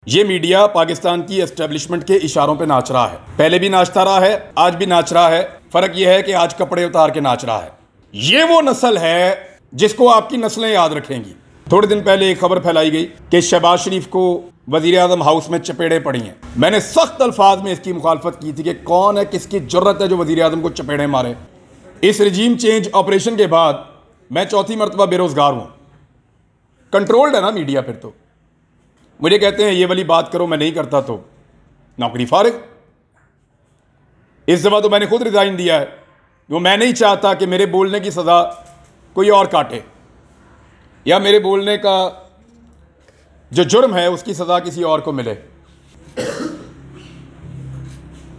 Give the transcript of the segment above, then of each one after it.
ये मीडिया पाकिस्तान की एस्टेब्लिशमेंट के इशारों पे नाच रहा है। पहले भी नाचता रहा है, आज भी नाच रहा है। फर्क यह है कि आज कपड़े उतार के नाच रहा है। ये वो नस्ल है जिसको आपकी नस्लें याद रखेंगी। थोड़े दिन पहले एक खबर फैलाई गई कि शहबाज शरीफ को वजीर आजम हाउस में चपेड़े पड़ी हैं। मैंने सख्त अल्फाज में इसकी मुखालफत की थी कि कौन है, किसकी जुर्रत है जो वजीर आजम को चपेड़े मारे। इस रजीम चेंज ऑपरेशन के बाद मैं चौथी मरतबा बेरोजगार हूं। कंट्रोल्ड है ना मीडिया। फिर तो मुझे कहते हैं ये वाली बात करो, मैं नहीं करता तो नौकरी फारिग। इस दफा तो मैंने खुद रिजाइन दिया है। वो मैं नहीं चाहता कि मेरे बोलने की सजा कोई और काटे या मेरे बोलने का जो जुर्म है उसकी सजा किसी और को मिले।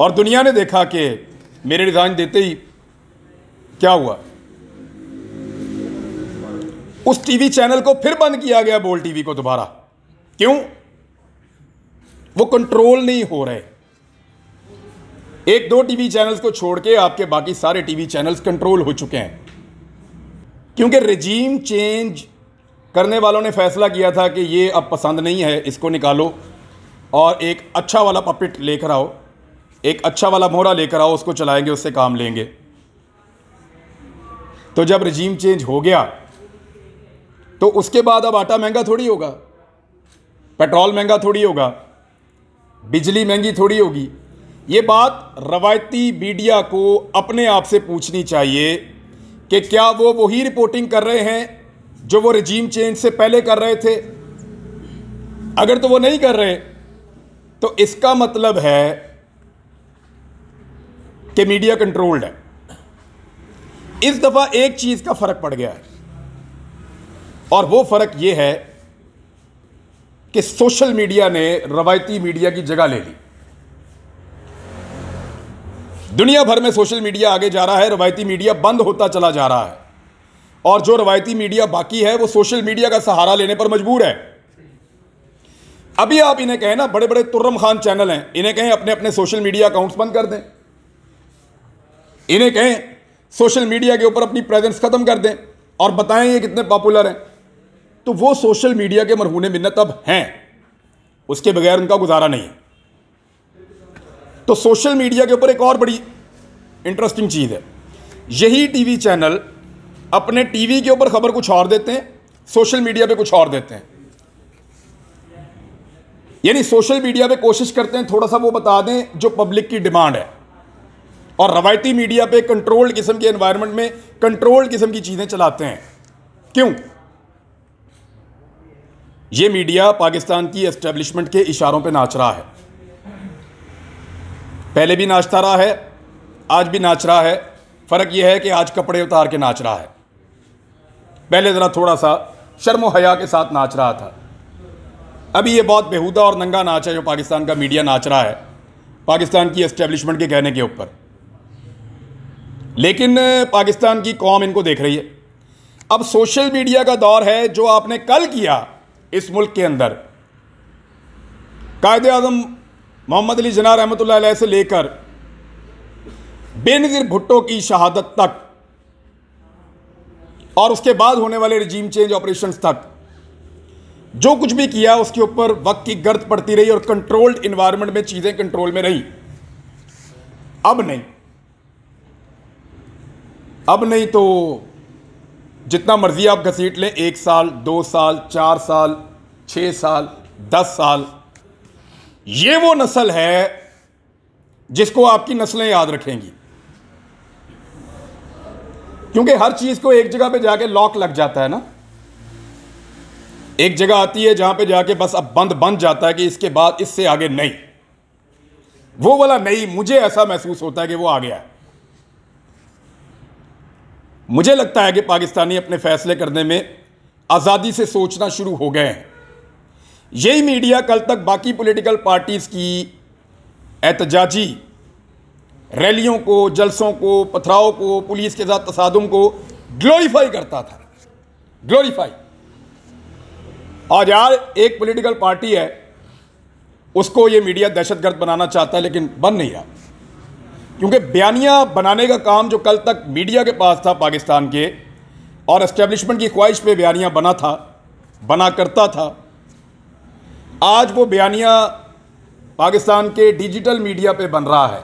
और दुनिया ने देखा कि मेरे रिजाइन देते ही क्या हुआ। उस टीवी चैनल को फिर बंद किया गया, बोल टीवी को दोबारा। क्यों? वो कंट्रोल नहीं हो रहे। एक दो टीवी चैनल्स को छोड़ के आपके बाकी सारे टीवी चैनल्स कंट्रोल हो चुके हैं, क्योंकि रजीम चेंज करने वालों ने फैसला किया था कि ये अब पसंद नहीं है, इसको निकालो और एक अच्छा वाला पपेट लेकर आओ, एक अच्छा वाला मोहरा लेकर आओ, उसको चलाएंगे, उससे काम लेंगे। तो जब रजीम चेंज हो गया तो उसके बाद अब आटा महंगा थोड़ी होगा, पेट्रोल महंगा थोड़ी होगा, बिजली महंगी थोड़ी होगी। ये बात रवायती मीडिया को अपने आप से पूछनी चाहिए कि क्या वो वही रिपोर्टिंग कर रहे हैं जो वो रजीम चेंज से पहले कर रहे थे। अगर तो वो नहीं कर रहे तो इसका मतलब है कि मीडिया कंट्रोल्ड है। इस दफा एक चीज का फर्क पड़ गया है, और वो फर्क ये है कि सोशल मीडिया ने रवायती मीडिया की जगह ले ली। दुनिया भर में सोशल मीडिया आगे जा रहा है, रवायती मीडिया बंद होता चला जा रहा है, और जो रवायती मीडिया बाकी है वो सोशल मीडिया का सहारा लेने पर मजबूर है। अभी आप इन्हें कहें ना, बड़े बड़े तुर्रम खान चैनल हैं, इन्हें कहें अपने अपने सोशल मीडिया अकाउंट्स बंद कर दें, इन्हें कहें सोशल मीडिया के ऊपर अपनी प्रेजेंस खत्म कर दें और बताएं ये कितने पॉपुलर हैं, तो वो सोशल मीडिया के मरहूने मिन्नत अब हैं, उसके बगैर उनका गुजारा नहीं है। तो सोशल मीडिया के ऊपर एक और बड़ी इंटरेस्टिंग चीज है, यही टीवी चैनल अपने टीवी के ऊपर खबर कुछ और देते हैं, सोशल मीडिया पे कुछ और देते हैं। यानी सोशल मीडिया पे कोशिश करते हैं थोड़ा सा वो बता दें जो पब्लिक की डिमांड है, और रवायती मीडिया पे कंट्रोल्ड किस्म के एनवायरनमेंट में कंट्रोल्ड किस्म की चीजें चलाते हैं। क्यों? ये मीडिया पाकिस्तान की एस्टेब्लिशमेंट के इशारों पे नाच रहा है। पहले भी नाचता रहा है, आज भी नाच रहा है। फर्क यह है कि आज कपड़े उतार के नाच रहा है। पहले जरा थोड़ा सा शर्म हया के साथ नाच रहा था। अभी ये बहुत बेहुदा और नंगा नाच है जो पाकिस्तान का मीडिया नाच रहा है, पाकिस्तान की एस्टेब्लिशमेंट के कहने के ऊपर। लेकिन पाकिस्तान की कौम इनको देख रही है। अब सोशल मीडिया का दौर है। जो आपने कल किया इस मुल्क के अंदर, कायदे आज़म मोहम्मद अली जिन्ना रहमतुल्लाह अलैह से लेकर बेनज़ीर भुट्टो की शहादत तक और उसके बाद होने वाले रजीम चेंज ऑपरेशंस तक, जो कुछ भी किया उसके ऊपर वक्त की गर्द पड़ती रही और कंट्रोल्ड इन्वायरमेंट में चीजें कंट्रोल में रही। अब नहीं तो जितना मर्जी आप घसीट लें, 1 साल 2 साल 4 साल 6 साल 10 साल, ये वो नस्ल है जिसको आपकी नस्लें याद रखेंगी। क्योंकि हर चीज को एक जगह पे जाके लॉक लग जाता है ना, एक जगह आती है जहां पे जाके बस अब बंद जाता है कि इसके बाद इससे आगे नहीं। वो वाला नहीं, मुझे ऐसा महसूस होता है कि वो आ गया है। मुझे लगता है कि पाकिस्तानी अपने फैसले करने में आज़ादी से सोचना शुरू हो गए हैं। यही मीडिया कल तक बाकी पॉलिटिकल पार्टीज की एहतजाजी रैलियों को, जलसों को, पथराव को, पुलिस के साथ तसादुम को ग्लोरीफाई करता था। ग्लोरीफाई। आज यार एक पॉलिटिकल पार्टी है, उसको ये मीडिया दहशतगर्द बनाना चाहता है, लेकिन बन नहीं रहा। क्योंकि बयानिया बनाने का काम जो कल तक मीडिया के पास था पाकिस्तान के, और एस्टेब्लिशमेंट की ख्वाहिश पे बयानिया बना करता था, आज वो बयानिया पाकिस्तान के डिजिटल मीडिया पे बन रहा है।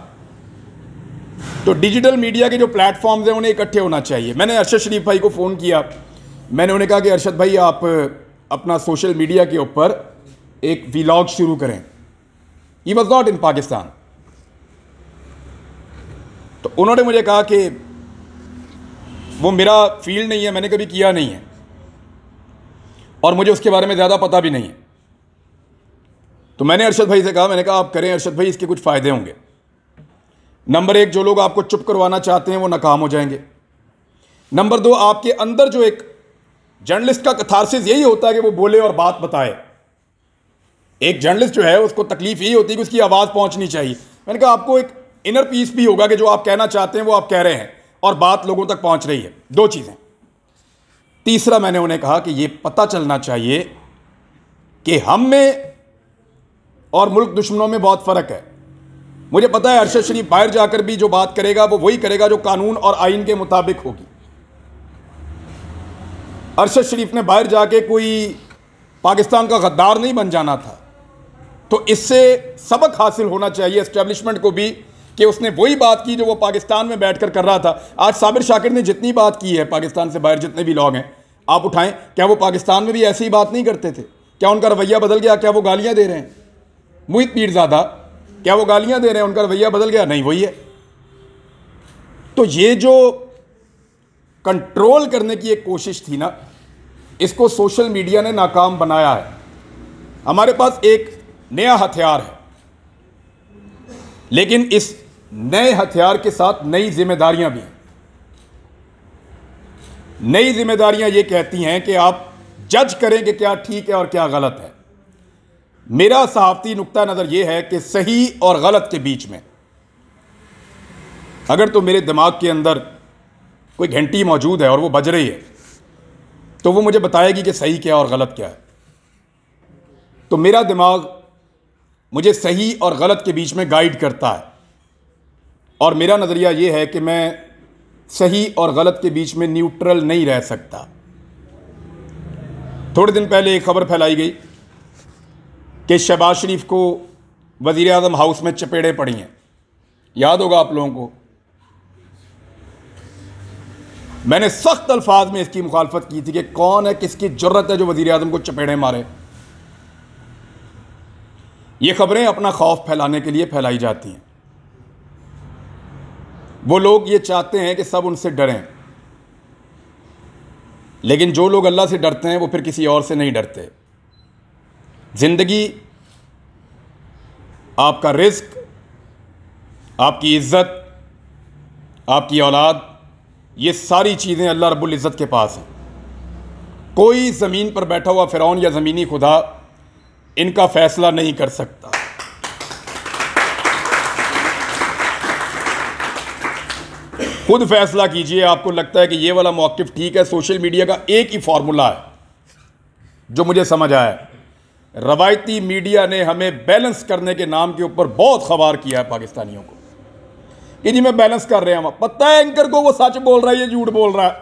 तो डिजिटल मीडिया के जो प्लेटफॉर्म्स हैं उन्हें इकट्ठे होना चाहिए। मैंने अरशद शरीफ भाई को फ़ोन किया, मैंने उन्हें कहा कि अरशद भाई आप अपना सोशल मीडिया के ऊपर एक व्लॉग शुरू करें। He was not in Pakistan. तो उन्होंने मुझे कहा कि वो मेरा फील्ड नहीं है, मैंने कभी किया नहीं है और मुझे उसके बारे में ज़्यादा पता भी नहीं है। तो मैंने अरशद भाई से कहा, मैंने कहा आप करें अरशद भाई, इसके कुछ फ़ायदे होंगे। नंबर एक, जो लोग आपको चुप करवाना चाहते हैं वो नाकाम हो जाएंगे। नंबर दो, आपके अंदर जो एक जर्नलिस्ट का कथारसिस यही होता है कि वो बोले और बात बताए। एक जर्नलिस्ट जो है उसको तकलीफ यही होती है कि उसकी आवाज़ पहुंचनी चाहिए। मैंने कहा आपको एक इनर पीस भी होगा कि जो आप कहना चाहते हैं वो आप कह रहे हैं और बात लोगों तक पहुंच रही है। दो चीज़ें। तीसरा, मैंने उन्हें कहा कि ये पता चलना चाहिए कि हम में और मुल्क दुश्मनों में बहुत फ़र्क है। मुझे पता है अरशद शरीफ बाहर जाकर भी जो बात करेगा वो वही करेगा जो कानून और आइन के मुताबिक होगी। अरशद शरीफ ने बाहर जाके कोई पाकिस्तान का गद्दार नहीं बन जाना था। तो इससे सबक हासिल होना चाहिए एस्टेब्लिशमेंट को भी कि उसने वही बात की जो वो पाकिस्तान में बैठकर कर रहा था। आज साबिर शाकिर ने जितनी बात की है पाकिस्तान से बाहर, जितने भी लोग हैं आप उठाएं, क्या वो पाकिस्तान में भी ऐसी ही बात नहीं करते थे? क्या उनका रवैया बदल गया? क्या वो गालियां दे रहे हैं? मोहित पीरज़ादा, क्या वो गालियां दे रहे हैं? उनका रवैया बदल गया? नहीं, वही है। तो ये जो कंट्रोल करने की एक कोशिश थी ना, इसको सोशल मीडिया ने नाकाम बनाया है। हमारे पास एक नया हथियार है, लेकिन इस नए हथियार के साथ नई जिम्मेदारियां भी हैं। नई जिम्मेदारियां ये कहती हैं कि आप जज करें कि क्या ठीक है और क्या गलत है। मेरा सहाफ़ती नुक्ता नज़र यह है कि सही और गलत के बीच में अगर तो मेरे दिमाग के अंदर कोई घंटी मौजूद है और वो बज रही है तो वो मुझे बताएगी कि सही क्या और गलत क्या है। तो मेरा दिमाग मुझे सही और गलत के बीच में गाइड करता है और मेरा नज़रिया ये है कि मैं सही और गलत के बीच में न्यूट्रल नहीं रह सकता। थोड़े दिन पहले एक खबर फैलाई गई कि शहबाज शरीफ को वज़ीर आज़म हाउस में चपेड़े पड़ी हैं। याद होगा आप लोगों को। मैंने सख्त अल्फाज में इसकी मुखालफत की थी कि कौन है, किसकी जुर्रत है जो वज़ीर आज़म को चपेड़े मारे। ये खबरें अपना खौफ फैलाने के लिए फैलाई जाती हैं। वो लोग ये चाहते हैं कि सब उनसे डरें, लेकिन जो लोग अल्लाह से डरते हैं वो फिर किसी और से नहीं डरते। ज़िंदगी, आपका रिस्क, आपकी इज़्ज़त, आपकी औलाद, ये सारी चीज़ें अल्लाह रब्बुल इज़्ज़त के पास हैं। कोई ज़मीन पर बैठा हुआ फ़िरौन या ज़मीनी खुदा इनका फ़ैसला नहीं कर सकता। खुद फैसला कीजिए। आपको लगता है कि ये वाला मौक़िफ़ ठीक है? सोशल मीडिया का एक ही फार्मूला है जो मुझे समझ आया। रवायती मीडिया ने हमें बैलेंस करने के नाम के ऊपर बहुत ख़बार किया है पाकिस्तानियों को कि जी मैं बैलेंस कर रहे हैं। पता है एंकर को वो सच बोल रहा है, ये झूठ बोल रहा है,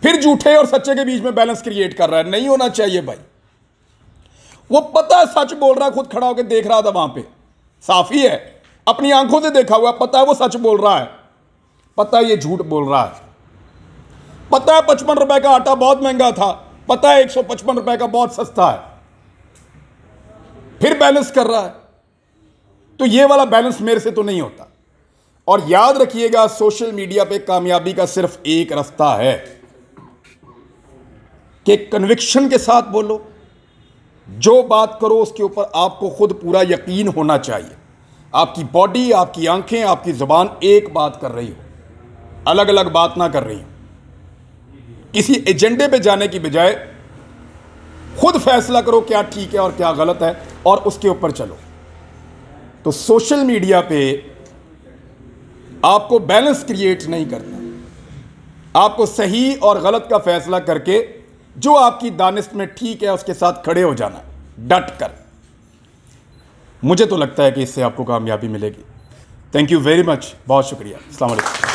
फिर झूठे और सच्चे के बीच में बैलेंस क्रिएट कर रहा है। नहीं होना चाहिए भाई। वो पता है सच बोल रहा है, खुद खड़ा होकर देख रहा था वहां पे, साफ ही है, अपनी आंखों से देखा हुआ, पता है वो सच बोल रहा है, पता है ये झूठ बोल रहा है, पता है 55 रुपए का आटा बहुत महंगा था, पता है 155 रुपए का बहुत सस्ता है, फिर बैलेंस कर रहा है। तो ये वाला बैलेंस मेरे से तो नहीं होता। और याद रखिएगा, सोशल मीडिया पे कामयाबी का सिर्फ एक रास्ता है कि कन्विक्शन के साथ बोलो। जो बात करो उसके ऊपर आपको खुद पूरा यकीन होना चाहिए। आपकी बॉडी, आपकी आंखें, आपकी जुबान एक बात कर रही हो, अलग अलग बात ना कर रही हो। किसी एजेंडे पे जाने की बजाय खुद फैसला करो क्या ठीक है और क्या गलत है और उसके ऊपर चलो। तो सोशल मीडिया पे आपको बैलेंस क्रिएट नहीं करना। आपको सही और गलत का फैसला करके जो आपकी दानिश में ठीक है उसके साथ खड़े हो जाना, डट कर। मुझे तो लगता है कि इससे आपको कामयाबी मिलेगी। थैंक यू वेरी मच, बहुत शुक्रिया। अस्सलाम वालेकुम।